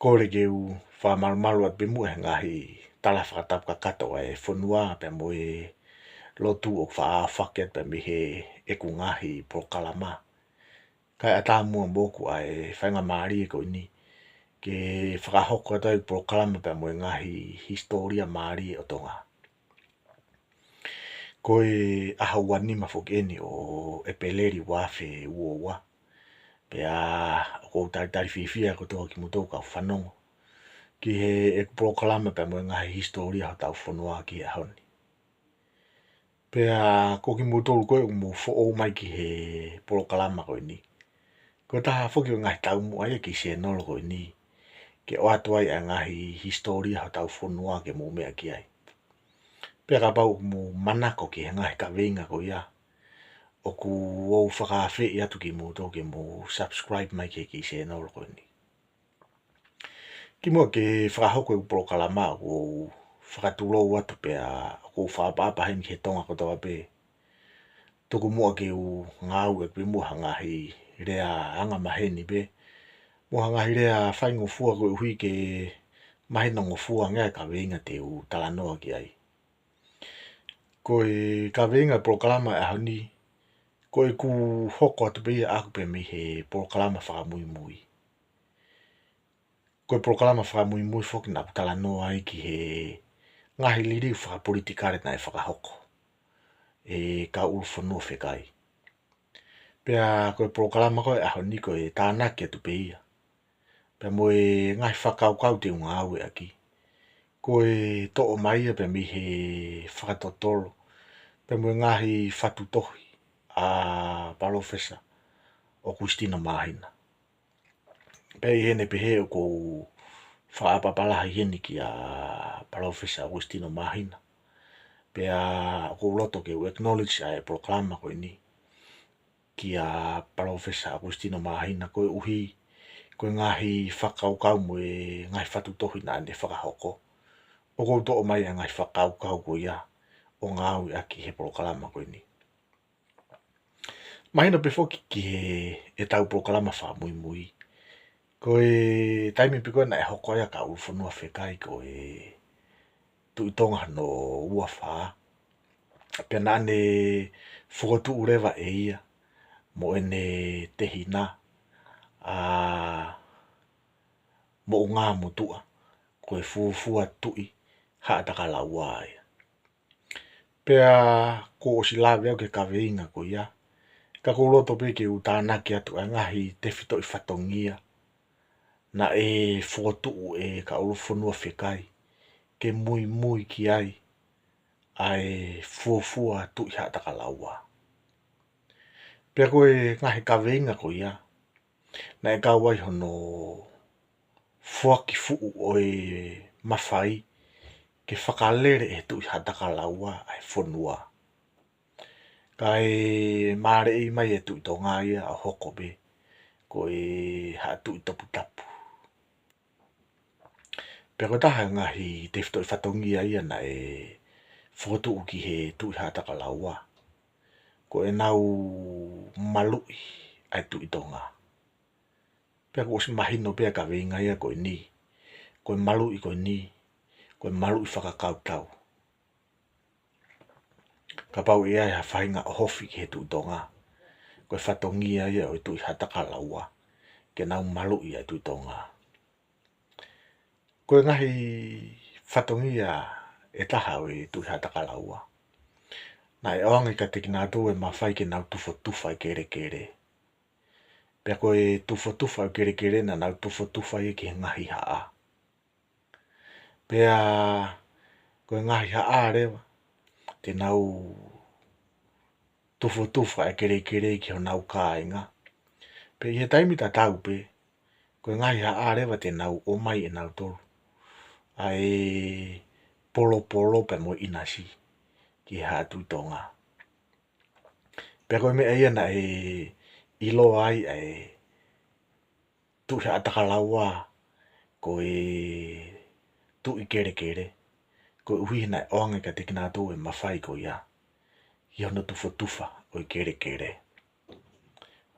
kore ke u whamarumaru at be mua ngahi tala whakatapka kato e whanua pe mo e lotu o whaket pe mi he e ku ngahi prokalama. Kai ata mua moku ai whainga maari e ko ni. Ke whakahoko tau prokalama pe mo e ngahi historia maari o tonga. Ko e ahawani mafokeni o e peleri wafe uowa. Pe a ko tari fifia ko toa ki mutoka whanongo. Ki he e prokalama pe mo e ngahi historia ho tau whanua ki e hauni. Pe a ko ki mutoru koe mo fo o mai ki he prokalama koe ni. Ko taha whoki o ngahi tau mua e ki se nolo koe ni. Ke o atuai a ngahi historia ho tau whanua ke mo mea ki ai. Pe ka pau mo manako ki he ngahi ka venga ko ia. O ku o whakawhi i atu ki muto ke mo subscribe mai ki se nolo koe ni. Ki mua ke whakahoko e prokalama o whakatulo watu pe a ko whapapahin ki he tonga ko tawa pe. Tuku mua ke u ngau e pe mua ngahi rea anga maheni pe. Mua ngahi rea whaingo fua koe hui ke mahina ngofua ngai ka venga te u talanoa ki ai. Ko e ka venga prokalama e hauni. Ko e ku hoko atu pe ia aku pe mi he prokalama whakamui mui. Ko e prokalama whakamui mui whoki na talanoa ai ki he ngahi liri whakapolitikare na e whakahoko. E ka ulu whanua whekai. Pea ko e prokalama koe a honi ko e tānaki atu pe ia. Pea mo e ngahi whakaukau te unga au e aki. Ko e to'o mai ia pe mi he whakatotoro. Pea mo e ngahi whatutohi a Professor o Christina Mahina. Pea i hene pe he o ko whaapapalaha hene ki a Professor Christina Mahina. Pea ko loto ke u acknowledge a e proklama koe ni. Ki a Professor Christina Mahina koe uhi. Koe ngahi whakaukau mo e ngahi whatutohi na ane whakahoko. O ko to'o mai a ngahi whakaukau ko ia. O ngau i aki he proklama koe ni. Mahina pe whoki ki he e tau proklama whamui mui. Ko e taimi piko na e hoko ia ka uwhanua whekai ko e tuitonga no ua wha. Pea nane whokotu urewa e ia. Mo ene tehina. Mo ngā mutua. Ko e fuafua tui. Haataka la wai. Pea ko o si lawe au ke kaweinga ko ia. Ka kouloto pe ke utānaki atu a ngahi te whito i whatongia. Na e whotu e ka uruwhanua whekai. Ke mui mui ki ai. Ai fuafua tu i haataka laua. Pea koe ngahi kaweinga ko ia. Na e kawai hono whuaki fuu o e mawhai. Ke whakalere e tu i haataka laua ai whanua. Kai maare i mai e tu i tonga ia a hoko be. Ko e hatu i topu tapu. Pea ko taha ngahi te whito i whatongia ia na e whotu ki he tu i haataka laua. Ko e nau malui ai tu i tonga. Pea ko osi mahino pea ka venga ia ko e ni. Ko e malui ko e ni. Ko e malui whakakau tau. Ka pau ia e hawhainga o hofi ki he tu i tonga. Ko e whatongia ia o tu i haataka laua. Ke nau malui ai tu i tonga. Ko e ngahi whatongia e taha o e tu i haataka laua. Na e oangi ka teki nā tō e mawhai ke nau tufo tufa i kere kere. Pea ko e tufo tufa i kere kere na nau tufo tufa i ki he ngahi haa. Pea ko e ngahi haa rewa. Te nau tufo tufa e kere kere ki ho nau kāinga. Pe i he taimi ta tau pe. Ko e ngahi haa rewa te nau o mai e nau toru. Ai polo polo pe mo inasi. Ki haa tu tonga. Pea koe mea ia na e ilo ai e tu hi ataka laua. Ko e tu i kere kere. Ko uhi na e oange ka teki nā tō e mawhai ko ia. I hono tufo tufa o i kere kere.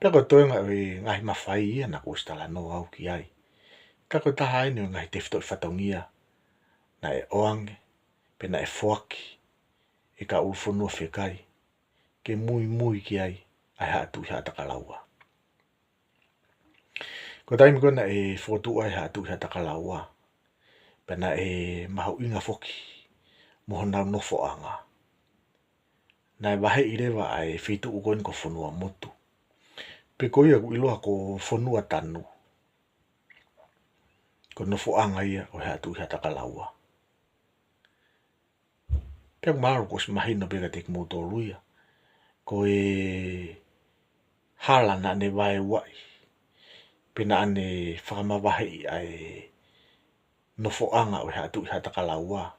Pea koe toenga o i ngahi mawhai ia na ko stala no au ki ai. Ka koe taha ene o ngai te whito i whatongia na e oange, pe na e whoaki, e ka uwhonua whekai, ke mui ki ai hatu i hata kalaua. Ko taimi kona e whotua ai hatu i hata kalaua, pe na e mahu inga whoki, moho nau nofo anga. Na e wahe i rewa ai whitu ukoin ko whonua motu. Pe ko ia ku iloa ko whonua tanu. Ko nofo anga ia o hatu i hata kalaua. Pea maro ko si mahino peka te kimoto luia. Ko e hala na ne wae wai. Pena ane whakamawahi ai nofo anga o hatu i hata kalaua.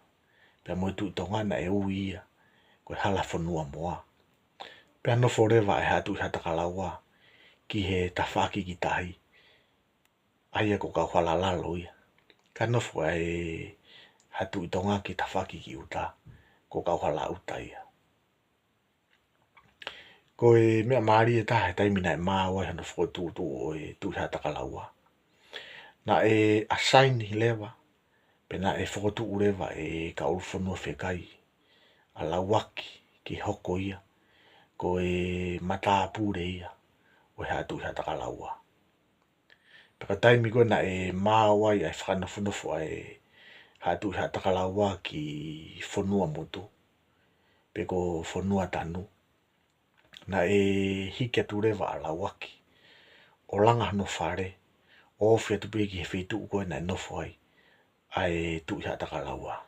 Pea mo tu tonga na e ui ia. Ko e hala whonua moa. Pea nofo rewa ai hatu i hata kalaua. Ki he tawhaki ki tahi. Aia ko kau whala lalo ia. Ka nofo ai hatu i tonga ki tawhaki ki uta. Ko kau whala uta ia. Ko e mea maari e tahe taimina e maa wai hana whoko tu o e tu hata kalaua. Na e asaini lewa. Pena e whoko tu urewa e ka ulwhanua whekai. A lawaki ki hoko ia. Ko e matapure ia. O e hatu hata kalaua. Peka taimi koe na e maa wai ai whanawhanofo ai hatu hata kalaua ki whanua motu. Peko whanua tanu. Na e hike tu rewa a lawaki. O langa no whare. O whia tu peki he whetu koe na e nofo ai. Ai tu hata kalaua.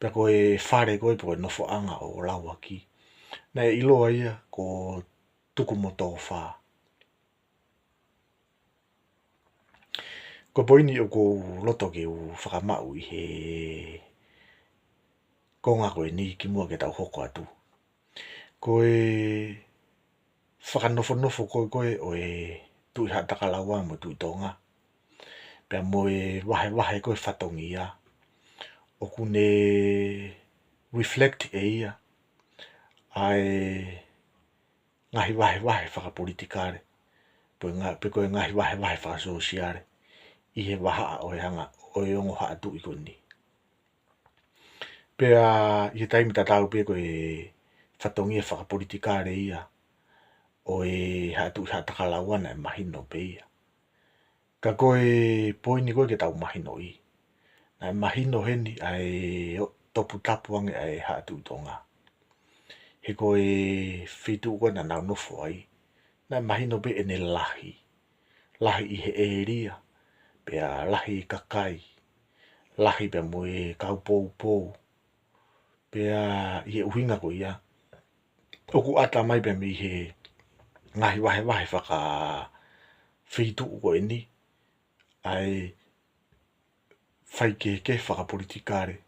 Peko e whare koe po e nofo anga o lawaki. Na e iloa ia ko tuku moto o whaa. Ko poini o ko loto ke u whakamau i he konga koe ni ki mua ke tau hoko atu. Ko e whakanofo koe o e tu i hata kalaua mo tu i tonga. Pea mo e wahe koe whatongi ia. O kune reflect e ia. Ai ngahi wahe whakapolitikare. Pe koe ngahi wahe whakasosiare. I he waha o he hanga o e ongo haa tu i koni. Pea i he taimi tatau pe koe whatongi e whakapolitikare ia. O e hatu i hata kalaua na e mahino pe ia. Ka koe poini koe ke tau mahino i. Na e mahino heni ai topu tapu ange ai hatu i tonga. He koe whitu koe na nau nofo ai. Na e mahino pe ene lahi. Lahi i he e ria. Pea lahi i kakai. Lahi pe mo e kau pou. Pea i he uhinga ko ia. Oku ata mai pe mi he ngahi wahe whaka whitu koe ni. Ai whaike ke whakapolitikare.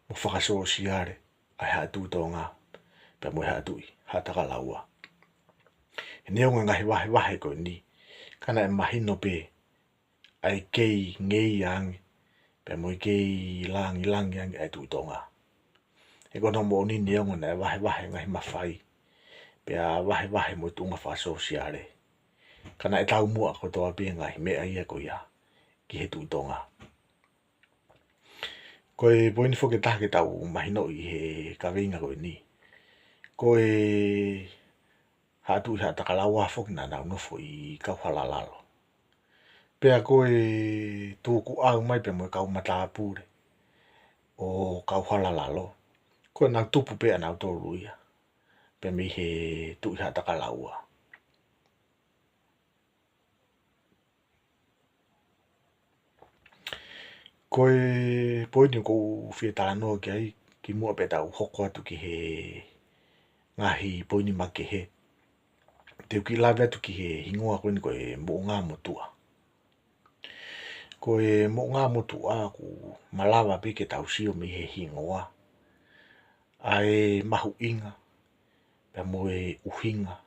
Mo whakasosiare. Ai hatu tonga. Pea mo hatu i hata kalaua. E neonga ngahi wahe koe ni. Kana e mahino pe. Ai kei ngei ange. Pea mo i kei langi ange ai tu tonga. E kono mo ni neonga na e wahe ngahi mawhai. Pea wahe mo tunga whasosiare. Kana e tau mua ko toa pe ngahi mea ia ko ia. Ki he tu tonga. Ko e poini whoke taha ke tau mahino i he kawinga koe ni. Ko e hatu i hata kalaua whoki na nau nofo i kau halalalo. Pea ko e tuku au mai pe mo e kau matapure. O kau halalalo. Ko e nau tupu pe a nau tolu ia. Pe mi he tu i hata kalaua. Ko e poini ko whietala noa ki ai. Ki mua pe tau hoko atu ki he ngahi poini make he. Teu ki lawe atu ki he hingoa koe ni ko e mo ngā motua. Ko e mo ngā motua ku malawa pe ke tau sio mi he hingoa. Ai mahu inga. Pea mo e uhinga.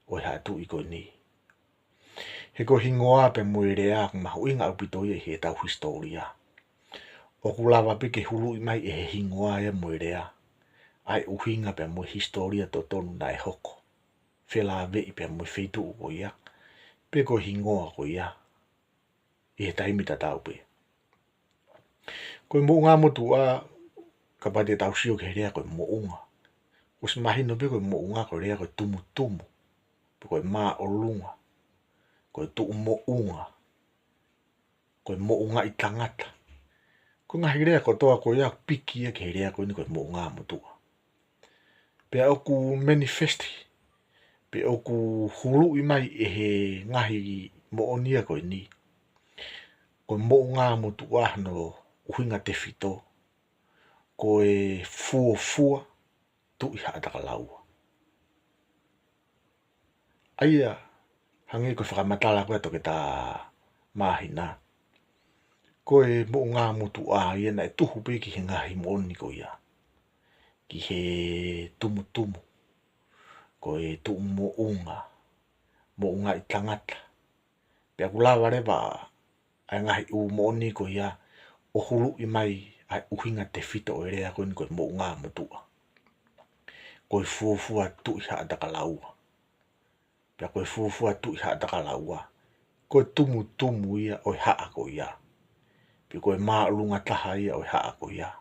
O e hatu i koe ni. He ko hingoa pe mo e rea mahu inga upito i he tau historia. O ku lawa pe ke hulu i mai e he hingoa e mo e rea. Ai uhinga pe mo historia to tonu na e hoko. Whela vei pe mo whitu ko ia. Pe ko hingoa ko ia. I he taimi ta tau pe. Koe mo ngā motu a ka pate tau sio ke rea koe mo unga. Ko se mahino pe koe mo unga koe rea koe tumu tumu. Koe maa o lunga. Koe tu mo unga. Koe mo unga I tangata. Ko ngahi rea ko toa koe ia piki e ke rea koe ni koe mo ngā motu. Pea oku manifesti. Pe oku hulu I mai e he ngahi mo onia koe ni. Koe mo ngā motu no uhinga te fito. Koe fua fua tu I haataka laua. Aia hangi koe whakamatala koe toke tā mahina. Koe mo ngā motu ia na e tuhu pe ki he ngahi mo oni ko ia. Ki he tumu tumu. Koe tu mo unga I tangata. Pea kulawa rewa ai ngahi u mo oni ko ia o hulu I mai ai uhinga te fito o rea koe ni koe mo ngā motua. Koe fuafua tu I haataka laua. Pea koe fuafua tu I haataka laua. Koe tumu tumu ia o haa ko ia. Pea koe maa lunga taha ia o haa ko ia.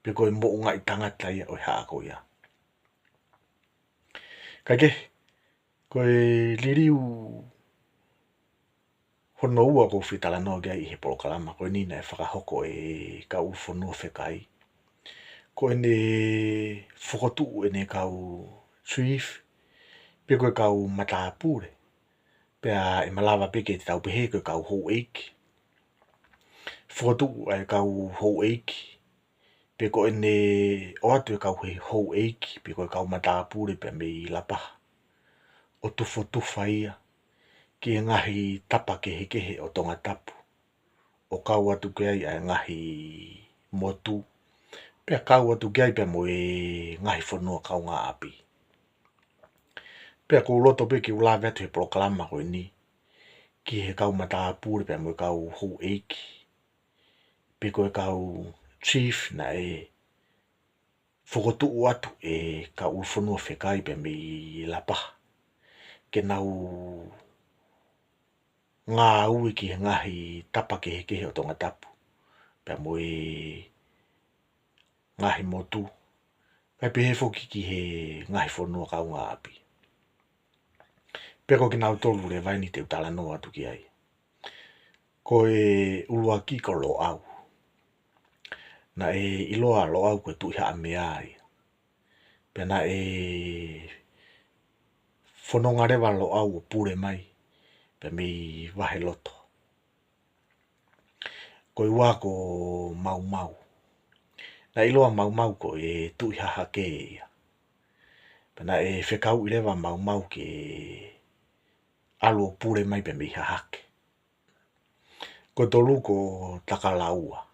Pea koe mo unga I tangata ia o haa ko ia. Kake, koe liriu hono ua ko whitala no gai I he polokalama. Koe nina e whakahoko e ka ufonua whekai. Koe ne whokotu e ne kau chief. Pea koe kau matapure. Pea e malawa peke te tau pehe koe kau hou eiki. Whokotu e kau hou eiki. Pea koe ne o atu e kau he hou eiki. Pea koe kau matapure pea mei lapaha. O tufo tufa ia. Ki ngahi tapa kehe o tonga tapu. O kau atu kei ai ngahi motu. Pea kau atu kei pea mo e ngahi whanua kau ngā api. Pea ko loto pe ki ula vetu he proklama koe ni. Ki he kau matapure pea mo e kau hou eiki. Pea koe kau chief na e whokotu atu e kau whanua whekai pea mi lapaha. Ke nau ngā ui ki he ngahi tapa kehe o tonga tapu. Pea mo e ngahi motu. Kai pehe whoki ki he ngahi whanua kau ngā api. Pea ko ki nau tolu le vai ni te utala no atu ki ai. Ko e ulua ki ko lo au. Na e iloa lo au koe tu iha mea ai. Pea na e whanonga rewa lo au o pure mai. Pea mi wahe loto. Koe ua ko mau mau. Na iloa mau mau ko e tu iha hake ia. Pea na e whekau I rewa mau mau ke alu o pure mai pea mi iha hake. Ko tolu ko takalaua.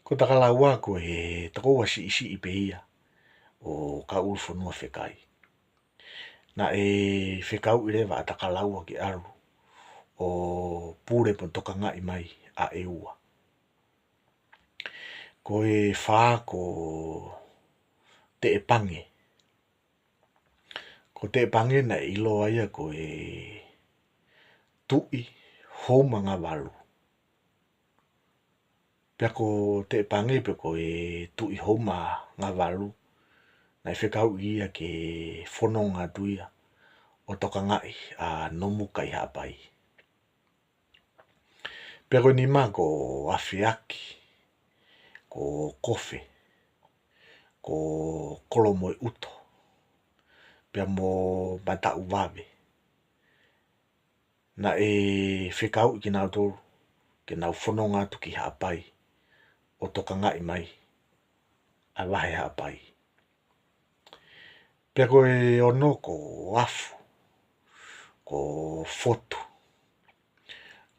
Ko takalaua ko e takoua si isi I pe ia. O ka ulfonua whekai. Na e whekau I rewa a takalaua ki alu. O pure pon toka ngai mai a e ua. Ko e whaa ko te e pange. Ko te e pange na iloa ia ko e tui houma ngā walu. Pea ko te e pange pe ko e tui houma ngā walu. Na e whekau ia ke whanonga tuia. O toka ngai a nomuka I hapai. Pea koe ni maa ko awhiaki. Ko kofe. Ko kolomo I uto. Pea mo bata uwawe. Na e whekau I ki nau tolu. Ke nau whanonga atu ki hapai. O toka ngai mai. A wahe hapai. Pea koe ono ko afu. Ko fotu.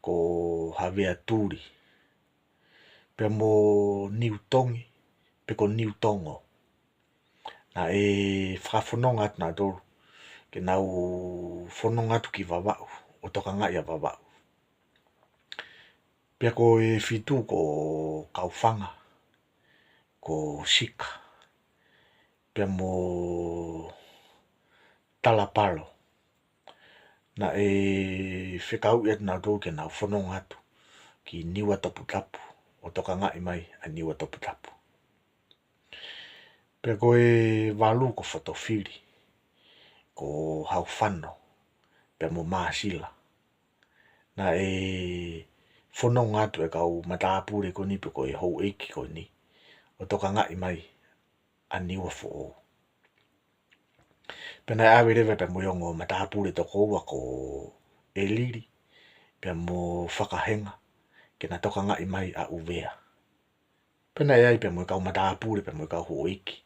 Ko hawea turi. Pea mo niutongi. Pe ko niutongo. Na e whawhanonga atu nā tolu. Ke nau whanonga atu ki wawau. O toka ngai a wawau. Pea ko e whitu ko kauwhanga. Ko sika. Pea mo talapalo. na whekau ia nā tō ke nā whanonga atu ki niwa tapu tapu, o toka ngai mai a niwa tapu tapu. Pea koe walu ko whatowhiri, ko hau whano, pea mo māsila. Na whanonga atu e kau matapure ko ni pe koe hou eiki ko ni, o toka ngai mai a niwa fo o. Pena e awe rewe pe mo yongo matapure to koua ko e liri, pea mo whakahenga, ke na toka ngai mai a uvea. Pena e ai pe mo kau matapure pe mo kau ho eiki,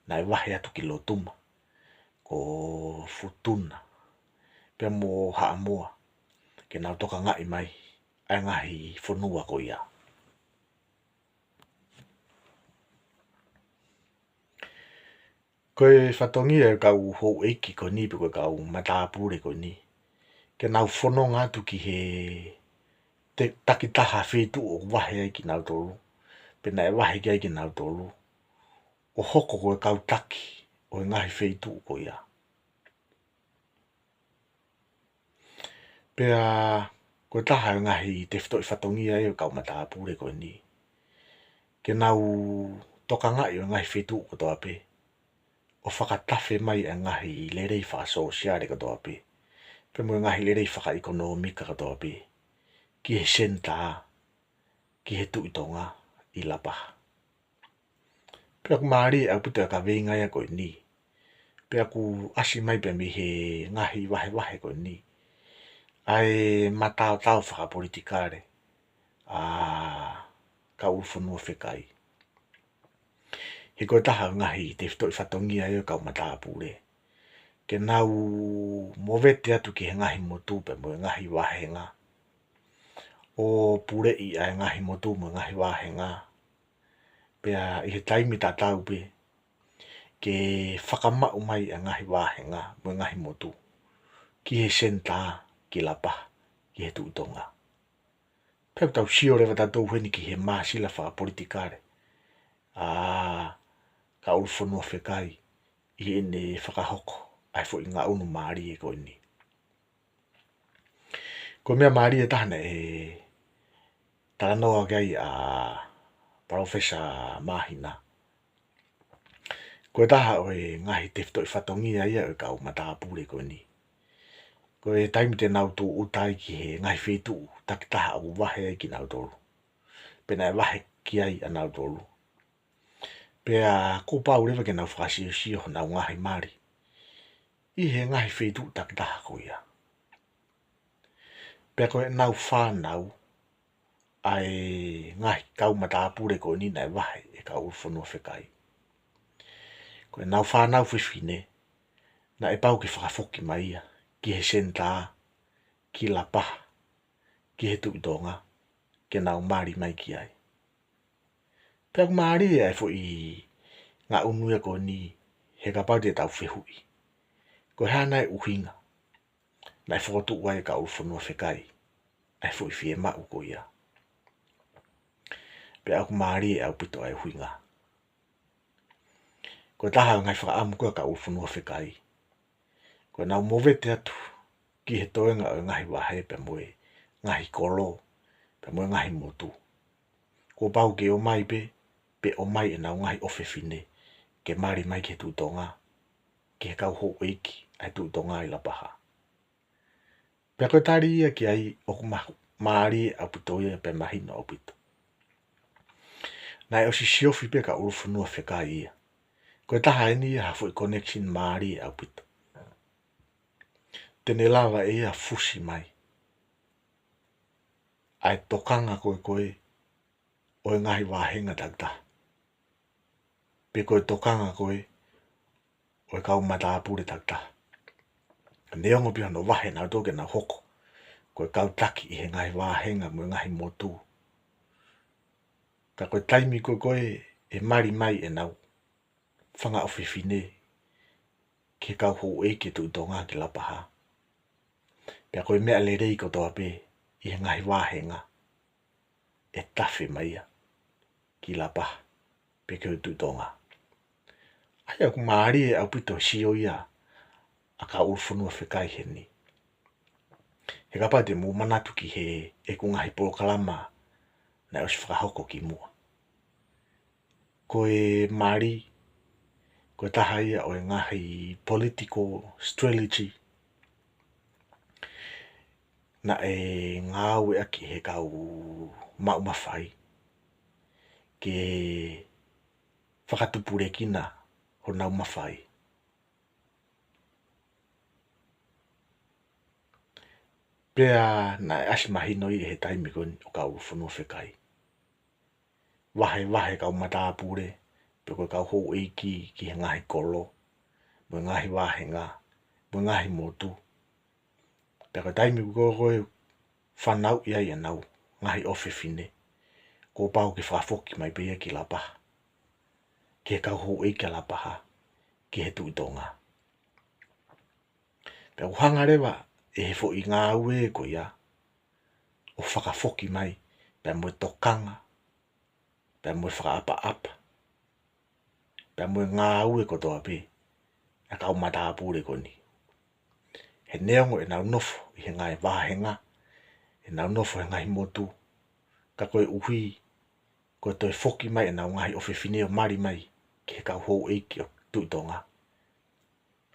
na e wahe atu ki lotuma, ko futuna, pea mo haa moa, ke na toka ngai mai, ai ngahi whanua ko ia. Koe whatongia e kau hou eiki ko ni, pe koe kau matapure ko ni. Ke nau whanonga atu ki he te takitaha whetu o wahe ai ki nau tolu. Pena e wahe ki ai ki nau tolu. O hoko koe kau taki, o ngahi whetu ko ia. Pea koe taha e ngahi te whitoi whatongia e kau matapure ko ni. Ke nau toka ngai o ngahi whetu ko toa pe. O whakatafe mai e ngahi lerei whaasosiare ko toa pe. Pe mo ngahi lerei whaka-ekonomika ko toa pe. Ki he senta, ki he tuitonga i lapaha. Pea ku maari au puto e ka veinga ia koe ni. Pea ku asi mai pe mi he ngahi wahe wahe koe ni. Ai matao tau whakapolitikare. Ka uwhanua whekai. He koe taha ngahi te whitoi whatongia e kau matapure. Ke nau mowete atu ki he ngahi motu pe mo ngahi wahenga. O pure i ai ngahi motu mo ngahi wahenga. Pea i he taimi ta tau pe. Ke whakamau mai a ngahi wahenga mo ngahi motu. Ki he senta, ki lapa, ki he tuitonga. Pea tau sio rewa tatou heni ki he māsila whakapolitikare. Ka uwhanua whekai. I ene whakahoko. Ai fo i ngā unu maari e koe ni. Ko mea maari e tahana e taranoa gai a Professor Mahina. Koe taha o e ngahi te whitoi whatongia ia e kau matapure koe ni. Koe taimi te nau tō utai ki he ngahi whetu takitaha au wahe ai ki nau tolu. Pena e wahe ki ai a nau tolu. Pea ko pau rewa ke nau whakasio sio nau ngahi mari. I he ngahi whetu takitaha ko ia. Pea koe nau whanau ai ngahi kau matapure ko ni nai wahe e kau uwhanua whekai. Koe nau whanau whiwhine na e pau ki whakafoki mai ia. Ki he senta, ki lapa, ki he tuitonga, ke nau mari mai ki ai. Pea ku maari e fo i ngā unuia ko ni he ka pau te tau whihui. Ko hana e uhinga, na e whakatu wai ka uwhanua whekai, ai fo i whie mau ko ia. Pea ku maari e au pito ai uhinga. Ko taha ngai whakaamu kua ka uwhanua whekai. Ko nau mowete atu ki he toenga o ngahi wahe pe moe, ngahi kolo, pe moe ngahi motu. Ko pau ke o mai pe o mai e nau ngahi ofefine, ke mari mai ke tuitonga, ke kau ho eiki, ai tuitonga i lapaha. Pea koe tari ia ki ai o maari au pito ia pe mahina o pito. Nai o si siofi pe ka uwhanua whekai ia. Koe taha e ni hafo i connection maari au pito. Tene lava e a fusi mai. Ai tokanga koe o ngahi wahenga takta. Pe koe tokanga koe o kau matapure takta. Neongo piha no wahe nau toke na hoko. Koe kau taki i he ngahi wahenga mo ngahi motu. Ka koe taimi koe e mari mai e nau. Whanga o whiwhine. Ke kau ho eike tuitonga ki lapaha. Pea koe mea le rei ko toa pe i he ngahi wahenga. E tafe mai ia. Ki lapaha. Pe keu tuitonga. Ai aku maari e au pito sio ia. A ka uwhanua whekai he ni. He kapa te mu manatu ki he e ku ngahi polokalama na o si whakahoko ki mua. Ko e Māori, ko e taha ia o e ngahi political strategy na e ngā aue aki he kau mau mawhai ke whakatupure kina ho nau mawhai. Pea na e asi mahino i he taimi koni o kau whanua whekai. Wahe kau matapure, pe koe kau hou eiki ki he ngahi kolo, mo ngahi wahenga, mo ngahi motu. Pe koe taimi koe whanau ia ia nau, ngahi ofe fine, ko pau ki whafoki mai pia ki lapaha. Ki he kau hou eiki a lapaha, ki he tuitonga. Pe uhanga rewa, e he fo i ngā ue ko ia, o whakafoki mai, pe mo tokanga, pe mo whakaapa, pe mo ngā ue ko toa pe, a kau matapure koni. He neongo e nau nofo i he ngai wahenga, e nau nofo he ngai motu, ka koe uhi, koe toi foki mai e nau ngahi ofe fine o mari mai, ki he kau hou eiki o tuitonga.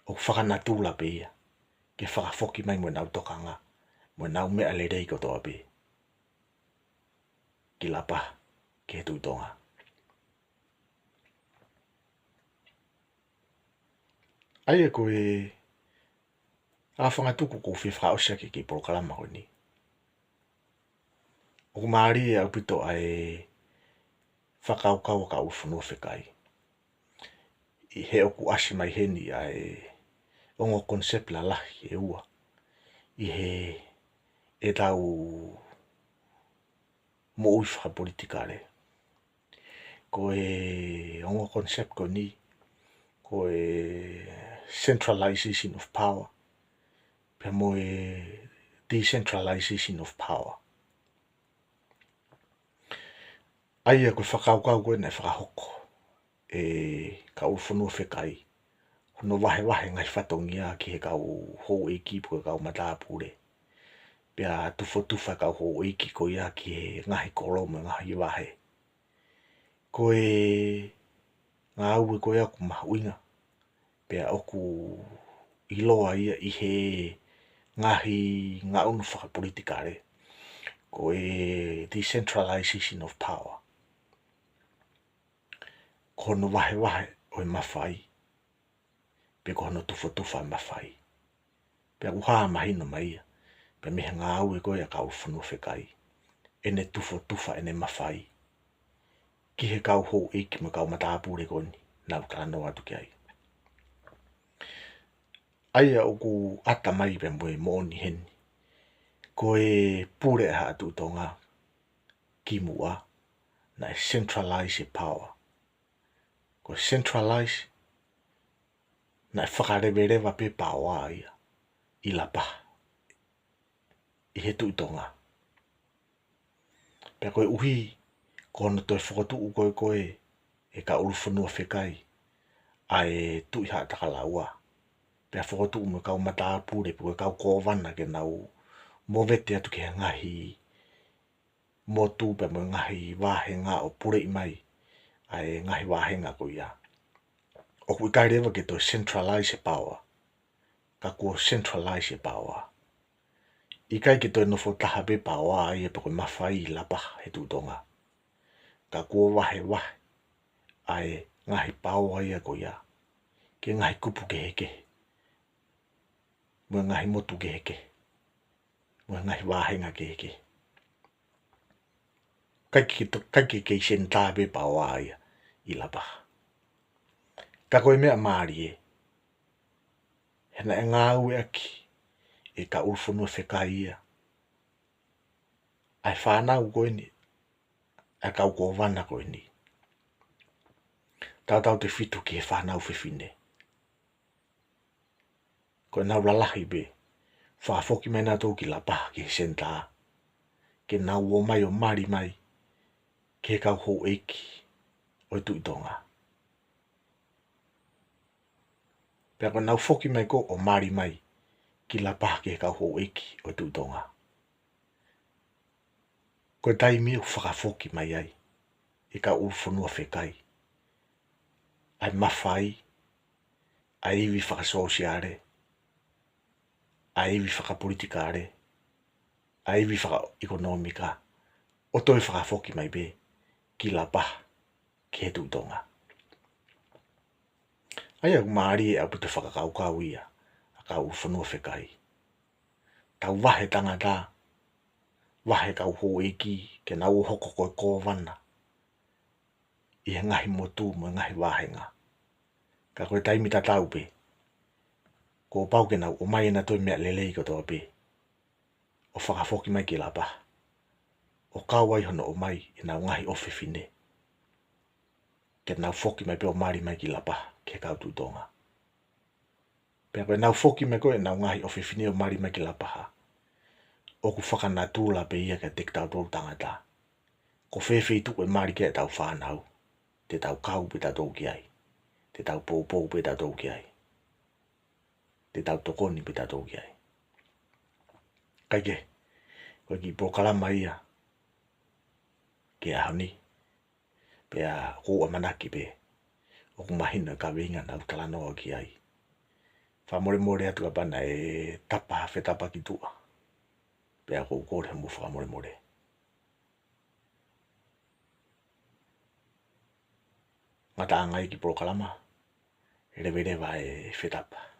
O whakanatula pe ia, ke whakafoki mai mo nau tokanga, mo nau mea le rei ko toa pe. Ki lapa, ki he tuitonga. Ai e koe, a whangatuku ko whiwha o siake ki polokalama hoi ni. O Māori e au pito ai whakaukau ka uwhanua whekai. I he oku asi mai heni ai ongo concept la lahi e ua. I he e tau mo ui whakapolitikare. Ko e ongo concept ko ni, ko e centralization of power. Pe mo e decentralization of power. Ai e koe whakaukau koe nei whakahoko. E ka uwhanua whekai. Hono wahe ngai whatongia ki he kau hou eiki po kau matapure. Pea tufa kau hou eiki ko ia ki he ngahi kolomo ngahi wahe. Ko e ngā ue ko ia ku mahuinga. Pea oku iloa ia i he ngahi ngā unu whakapolitikare. Ko e decentralization of power. Ko no wahe o e mawhai. Pe ko hono tufa e mawhai. Pea uha mahino mai ia. Pe mihe ngā ue ko ia kau whanua whekai. Ene tufa ene mawhai. Ki he kau hou eiki mo kau matapure koni. Nau kala no atu ki ai. Ai a oku ata mai pe mo e mooni heni. Ko e pure ha atu tonga. Ki mua. Na e centralize power. Ko centralize. Na e whakarewereva pe paua ia. I la paha. I he tuitonga. Pea koe uhi, kono toi whakatu u koe, e ka uruwhanua whekai, a e tui haa takalaua. Pea whakatu u me kau matapure, pua kau kōwana ke nau mowete atu ke ngahi motu pe mo ngahi wahenga o pure i mai, a e ngahi wahenga ko ia. O kui kai rewa ke toi centralize power, ka kua centralize power. I kai ki toi nofo taha pe paua ai e pako mawhai I lapa he tūtonga. Ka kua wahe, ai ngahi paua ia ko ia. Ke ngahi kupu ke heke. Mua ngahi motu ke heke. Mua ngahi wahenga ke heke. Kai ki senta pe paua ia I lapa. Ka koe mea Māori e. Hena e ngā ue aki. E ka uwhanua whekai ia. Ai whanau koe ni. Ai kau kōwana koe ni. Tau te whitu ki he whanau whiwhine. Koe nau lalahi be. Whaafoki mai nā tō ki la paha ki he senta. Ke nau o mai o mari mai. Ke he kau hou eiki. O tuitonga. Pea koe nau foki mai ko o mari mai. ki la paha ke ka ho eki o tu tonga. Ko tai mi u whakafoki mai ai, e ka u whanua whekai. Ai mawhai, ai iwi whakasosiare, ai iwi whakapolitikare, ai iwi whakaekonomika, o toi whakafoki mai be, ki la paha ke tu tonga. Ai au maari e au puta whakakaukau ia, a ka u whanua whekai. Tau wahe tangata, wahe kau ho eki, ke nau hoko koe kōwana, i he ngahi motu mo ngahi wahenga. Ka koe taimi ta tau pe, ko pau ke nau o mai na toi mea lelei ko toa pe, o whakafoki mai ki la paha. O kawai hono o mai i nau ngahi ofi fine, ke nau foki mai pe o mari mai ki la paha, ke kau tu tonga. Pea koe nau foki mai koe nau ngahi ofi fine o mari mai ki la paha, o ku whakanatula pe ia ke tek tau tau tangata. Ko whewhi tu koe mari ke tau whanau, te tau kau pe tau ki ai, te tau pou pe tau ki ai, te tau tokoni pe tau ki ai. Kaike, koe ki pokalama ia, ke ahoni, pea kua manaki pe, o ku mahina ka winga nau talanoa ki ai. Whamore atu apana e tapa whetapa ki tua, pea kou kore mu whamore. Ngata angai ki pokalama, rewa e whetapa.